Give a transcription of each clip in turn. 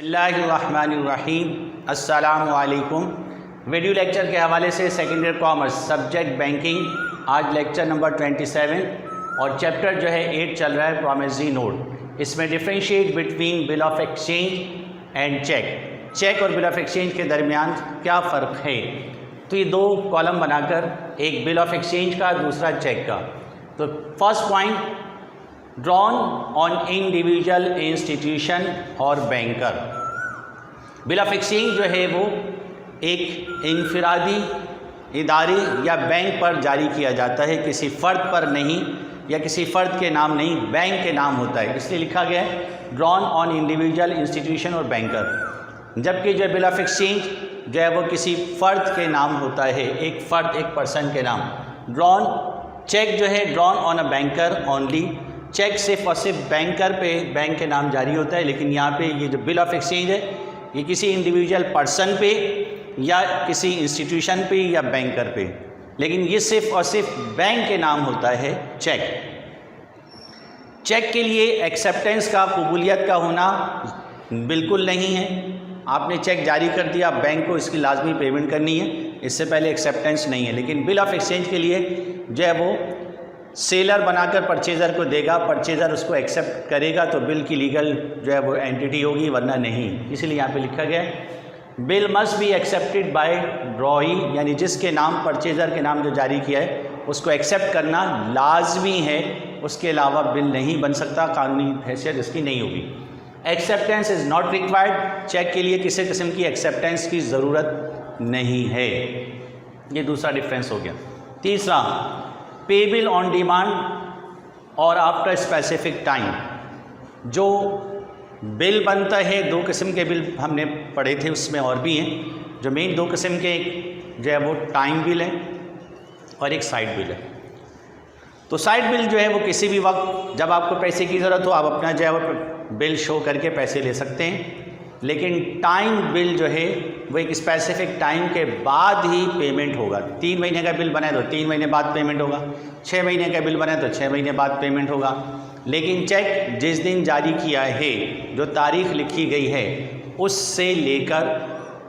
बिस्मिल्लाहिर्रहमानिर्रहीम अस्सलामु अलैकुम। वीडियो लेक्चर के हवाले से second year commerce subject banking, आज लेक्चर नंबर 27 और चैप्टर जो है 8 चल रहा है प्रॉमिसरी नोट। इसमें differentiate between bill of exchange and cheque. Cheque और बिल ऑफ एक्सचेंज के दरमियान क्या फ़र्क है। तो ये दो कॉलम बनाकर, एक बिल ऑफ एक्सचेंज का, दूसरा चेक का। तो first point, drawn on individual institution और बैंकर। बिल ऑफ एक्सचेंज जो है वो एक इनफिरादी इदारे या बैंक पर जारी किया जाता है, किसी फ़र्द पर नहीं या किसी फ़र्द के नाम नहीं, बैंक के नाम होता है, इसलिए लिखा गया है ड्रॉन ऑन इंडिविजुअल इंस्टीट्यूशन और बैंकर। जबकि जो बिल ऑफ एक्सचेंज जो है वो किसी फ़र्द के नाम होता है, एक फ़र्द, एक पर्सन के नाम। चेक जो है drawn on a banker only. Cheque सिर्फ और सिर्फ बैंकर पे, बैंक के नाम जारी होता है। लेकिन यहाँ पे ये जो बिल ऑफ एक्सचेंज है ये किसी इंडिविजुअल पर्सन पे या किसी इंस्टीट्यूशन पे या बैंकर पे, लेकिन ये सिर्फ और सिर्फ बैंक के नाम होता है चेक। चेक के लिए एक्सेप्टेंस का, कबूलियत का होना बिल्कुल नहीं है। आपने चेक जारी कर दिया, बैंक को इसकी लाजमी पेमेंट करनी है, इससे पहले एक्सेप्टेंस नहीं है। लेकिन बिल ऑफ एक्सचेंज के लिए जो है वो सेलर बनाकर परचेज़र को देगा, परचेज़र उसको एक्सेप्ट करेगा तो बिल की लीगल जो है वो एंटिटी होगी, वरना नहीं। इसलिए यहाँ पे लिखा गया है bill must be accepted by ड्रॉई, यानी जिसके नाम, परचेज़र के नाम जो जारी किया है उसको एक्सेप्ट करना लाजमी है, उसके अलावा बिल नहीं बन सकता, कानूनी हैसियत इसकी नहीं होगी। Acceptance is not required. Cheque के लिए किसी किस्म की एक्सेप्टेंस की ज़रूरत नहीं है। ये दूसरा डिफरेंस हो गया। तीसरा, पेबल ऑन डिमांड और आफ्टर स्पेसिफिक टाइम। जो बिल बनता है, दो किस्म के बिल हमने पढ़े थे, उसमें और भी हैं। जो मेन दो किस्म के, एक जो है वो टाइम बिल है और एक साइड बिल है। तो साइड बिल जो है वो किसी भी वक्त जब आपको पैसे की ज़रूरत हो, आप अपना जो है वो बिल शो करके पैसे ले सकते हैं। लेकिन टाइम बिल जो है वो एक स्पेसिफिक टाइम के बाद ही पेमेंट होगा। 3 महीने का बिल बना तो 3 महीने बाद पेमेंट होगा, 6 महीने का बिल बना तो 6 महीने बाद पेमेंट होगा। लेकिन चेक जिस दिन जारी किया है, जो तारीख लिखी गई है, उससे लेकर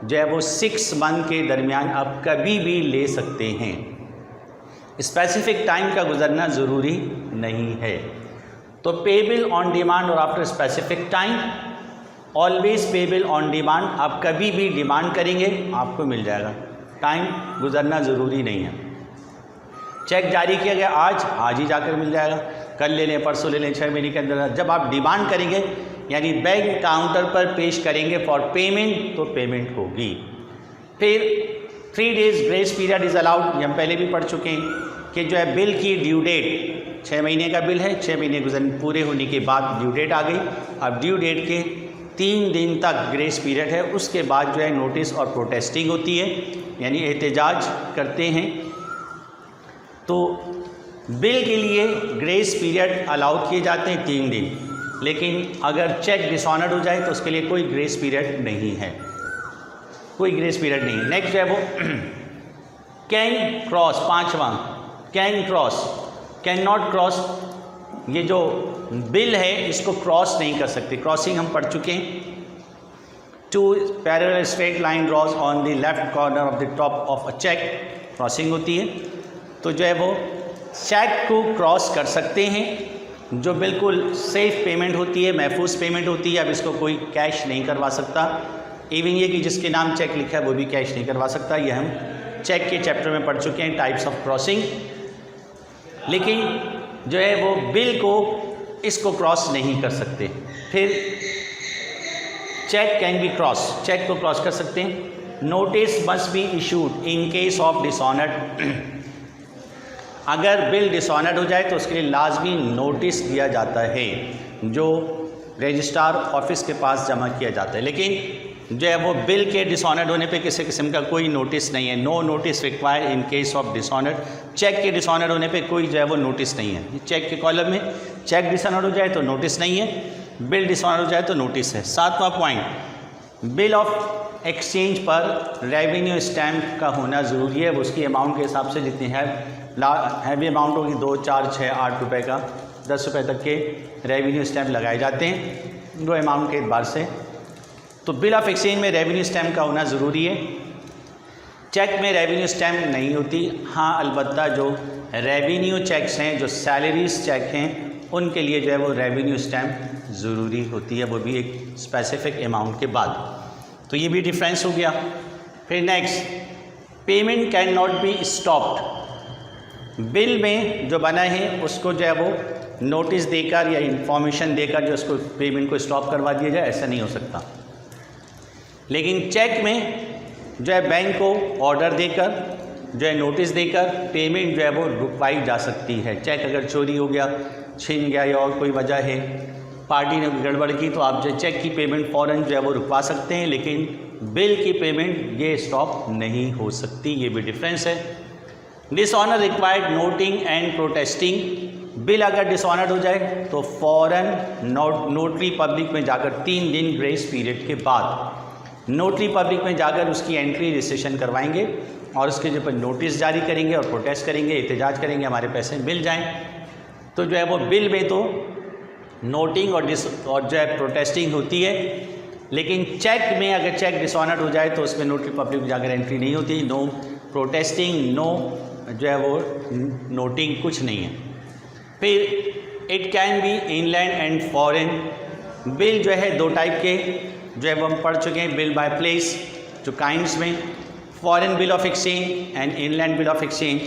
जो है वो 6 मंथ के दरमियान आप कभी भी ले सकते हैं। स्पेसिफिक टाइम का गुजरना ज़रूरी नहीं है। तो पेबल ऑन डिमांड और after specific time, always payable on demand. आप कभी भी डिमांड करेंगे आपको मिल जाएगा, टाइम गुजरना ज़रूरी नहीं है। चेक जारी किया गया आज ही जाकर मिल जाएगा, कल ले लें, परसों ले लें, 6 महीने के अंदर। जब आप डिमांड करेंगे यानी बैंक काउंटर पर पेश करेंगे फॉर पेमेंट, तो पेमेंट होगी। फिर 3 days grace period is allowed. ये हम पहले भी पढ़ चुके हैं कि जो है बिल की ड्यू डेट, 6 महीने का बिल है, 6 महीने पूरे होने के बाद ड्यू डेट आ गई। अब ड्यू डेट के 3 दिन तक ग्रेस पीरियड है, उसके बाद जो है नोटिस और प्रोटेस्टिंग होती है, यानी एहतजाज करते हैं। तो बिल के लिए ग्रेस पीरियड अलाउ किए जाते हैं 3 दिन, लेकिन अगर चेक डिसऑनर्ड हो जाए तो उसके लिए कोई ग्रेस पीरियड नहीं है, कोई ग्रेस पीरियड नहीं है। नेक्स्ट है वो कैन क्रॉस, 5वां can cross, can not cross. ये जो बिल है इसको क्रॉस नहीं कर सकते, क्रॉसिंग हम पढ़ चुके हैं। 2 parallel straight line draws on the left corner of the top of a cheque, crossing होती है। तो जो है वो चेक को क्रॉस कर सकते हैं, जो बिल्कुल सेफ पेमेंट होती है, महफूज पेमेंट होती है। अब इसको कोई कैश नहीं करवा सकता, इवन ये कि जिसके नाम चेक लिखा है वो भी कैश नहीं करवा सकता। ये हम चेक के चैप्टर में पढ़ चुके हैं, टाइप्स ऑफ क्रॉसिंग। लेकिन जो है वो बिल को, इसको क्रॉस नहीं कर सकते। फिर cheque can be cross, cheque को क्रॉस कर सकते हैं। Notice must be issued in case of dishonoured. अगर बिल डिसऑनर्ड हो जाए तो उसके लिए लाजमी नोटिस दिया जाता है, जो रजिस्ट्रार ऑफिस के पास जमा किया जाता है। लेकिन जो है वो बिल के डिसऑनर्ड होने पे किसी किस्म का कोई नोटिस नहीं है। No notice required in case of dishonoured. Cheque के डिसऑनर्ड होने पे कोई जो है वो नोटिस नहीं है। चेक के कॉलम में चेक डिसऑनर्ड हो जाए तो नोटिस नहीं है, बिल डिसऑनर्ड हो जाए तो नोटिस है। 7वां पॉइंट, बिल ऑफ एक्सचेंज पर रेवेन्यू स्टैम्प का होना ज़रूरी है। उसकी अमाउंट के हिसाब से जितनी हैवी अमाउंट होगी, 2, 4, 6, 8 रुपये का, 10 रुपये तक के रेवेन्यू स्टैम्प लगाए जाते हैं। दो अमाउंट के एतबार से तो बिल ऑफ एक्सचेंज में रेवेन्यू स्टैम्प का होना ज़रूरी है। चेक में रेवेन्यू स्टैम्प नहीं होती। हाँ, अलबत्ता जो रेवेन्यू चेक्स हैं, जो सैलरीज चेक हैं, उनके लिए जो है वो रेवेन्यू स्टैम्प ज़रूरी होती है, वो भी एक स्पेसिफिक अमाउंट के बाद। तो ये भी डिफरेंस हो गया। फिर next, payment can not be stopped. Bill में जो बना है उसको जो है वो नोटिस देकर या इंफॉर्मेशन देकर जो उसको पेमेंट को स्टॉप करवा दिया जाए, ऐसा नहीं हो सकता। लेकिन चेक में जो है बैंक को ऑर्डर देकर, जो है नोटिस देकर पेमेंट जो है वो रुकवाई जा सकती है। चेक अगर चोरी हो गया, छिन गया या और कोई वजह है, पार्टी ने गड़बड़ की, तो आप जो चेक की पेमेंट फ़ौरन जो है वो रुकवा सकते हैं, लेकिन बिल की पेमेंट ये स्टॉप नहीं हो सकती। ये भी डिफरेंस है। Dishonour required noting and protesting. Bill अगर डिसऑनर्ड हो जाए तो फ़ौरन नोटरी पब्लिक में जाकर 3 दिन ग्रेस पीरियड के बाद नोटरी पब्लिक में जाकर उसकी एंट्री रजिस्ट्रेशन करवाएंगे और उसके ऊपर नोटिस जारी करेंगे और प्रोटेस्ट करेंगे, एहतजाज करेंगे हमारे पैसे मिल जाएं। तो जो है वो बिल में तो नोटिंग और जो है प्रोटेस्टिंग होती है, लेकिन चेक में अगर चेक डिसऑनर्ड हो जाए तो उसमें नोटरी पब्लिक में जाकर एंट्री नहीं होती। नो प्रोटेस्टिंग, नो जो है वो नोटिंग, कुछ नहीं है। फिर it can B inland and foreign. Bill जो है 2 टाइप के जो है वो हम पढ़ चुके हैं, बिल बाय प्लेस जो काइंड्स में, foreign bill of exchange and inland bill of exchange.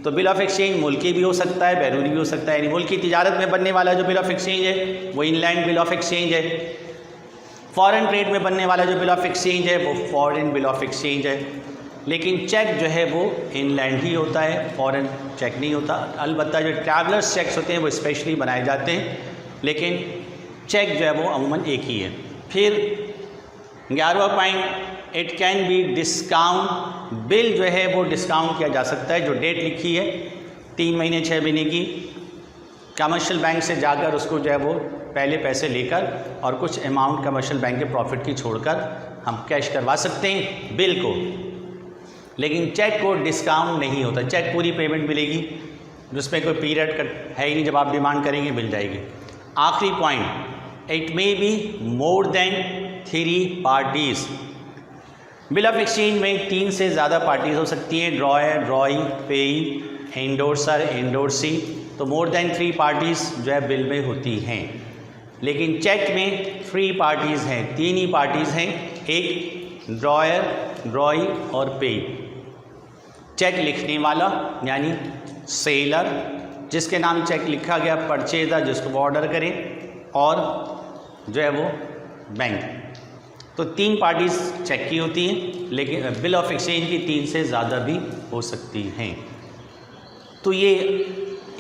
तो बिल ऑफ एक्सचेंज मुल्की भी हो सकता है, बैरूनी भी हो सकता है। यानी मुल्की तिजारत में बनने वाला जो बिल ऑफ एक्सचेंज है वो इनलैंड बिल ऑफ एक्सचेंज है। फॉरेन ट्रेड में बनने वाला जो बिल ऑफ एक्सचेंज है वो फॉरेन बिल ऑफ एक्सचेंज है। लेकिन चेक जो है वो इनलैंड ही होता है, फॉरेन चेक नहीं होता। अलबत्ता जो ट्रैवलर्स चेक्स होते हैं वो स्पेशली बनाए जाते हैं, लेकिन चेक जो है वो अमूमन एक ही है। फिर 11वां point, it can be discount. Bill जो है वो डिस्काउंट किया जा सकता है। जो डेट लिखी है 3 महीने 6 महीने की, कमर्शियल बैंक से जाकर उसको जो है वो पहले पैसे लेकर और कुछ अमाउंट कमर्शियल बैंक के प्रॉफिट की छोड़कर हम कैश करवा सकते हैं बिल को। लेकिन चेक को डिस्काउंट नहीं होता। चेक पूरी पेमेंट मिलेगी, जिसमें कोई पीरियड है ही नहीं, जब आप डिमांड करेंगे मिल जाएगी। आखिरी point, it may be more than 3 parties. Bill of exchange में 3 से ज़्यादा पार्टीज़ हो सकती हैं, ड्रॉयर, ड्रॉई, पेई, एंडोर्सर, एंडोर्सी। तो मोर देन 3 पार्टीज़ जो है बिल में होती हैं। लेकिन चेक में 3 पार्टीज़ हैं, 3 ही पार्टीज़ हैं, एक ड्रॉयर, ड्रॉई और पेई। चेक लिखने वाला यानी सेलर, जिसके नाम चेक लिखा गया, परचेजर जिसको वो ऑर्डर करें, और जो है वो बैंक। तो 3 पार्टीज़ चेक की होती हैं, लेकिन बिल ऑफ एक्सचेंज की 3 से ज़्यादा भी हो सकती हैं। तो ये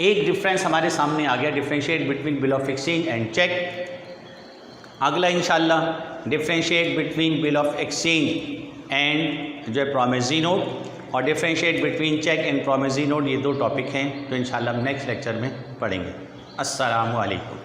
एक डिफरेंस हमारे सामने आ गया, differentiate between bill of exchange and cheque. अगला इंशाल्लाह differentiate between bill of exchange and जो है प्रॉमिसरी नोट, और differentiate between cheque and promissory note. ये 2 टॉपिक हैं जो इंशाल्लाह हम नेक्स्ट लेक्चर में पढ़ेंगे। अस्सलामु अलैकुम।